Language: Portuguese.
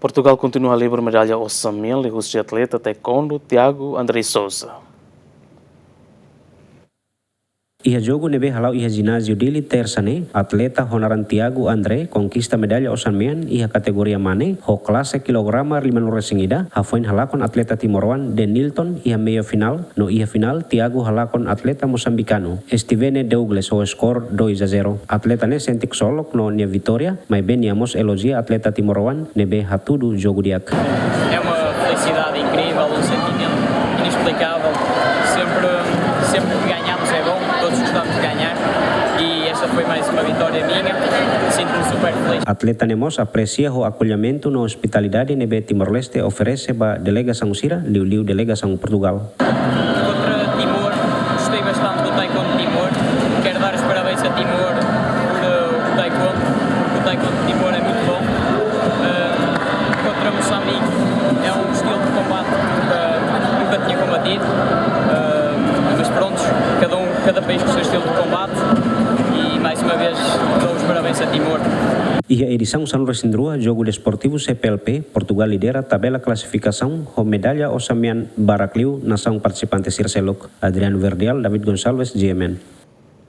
Portugal continua a livre medalha ao Samil e de atleta taekwondo Tiago André Souza. Ia jogo nebe halau ia ginásio dili tersane, atleta honoran Tiago André conquista medalha osanmean ia kategoria mane, ho klase kilograma 5 singida, hafoin halakon atleta Timoroan de Nilton ia meio final, no ia final Tiago halakon atleta Mosambicano, Stevene Douglas ho skor 2-0. Atleta ne sentik solok no nia Vitória, mas bem niamos elogia atleta Timoroan nebe hatudu jogo diak. É uma felicidade incrível, um sentimento inexplicável. Sempre que ganhamos é bom, todos gostamos de ganhar e esta foi mais uma vitória minha. Sinto-me super feliz. Atleta Nemos aprecia o acolhimento na hospitalidade nebe Timor-Leste oferece ba delegação Sira, liu delegação Portugal. Contra Timor, gostei bastante do taekwondo de Timor. Quero dar os parabéns a Timor por o taekwondo. O taekwondo de Timor é muito bom. Contra Moçambique é um estilo de combate que nunca tinha combatido. Mas pronto, cada país com o seu estilo de combate e mais uma vez dou os parabéns a Timor. E a edição São Resindrua, Jogo Desportivo CPLP, Portugal lidera tabela classificação com medalha Osamian Baracliu, nação participante Circelok, Adriano Verdial, David Gonçalves, GMN.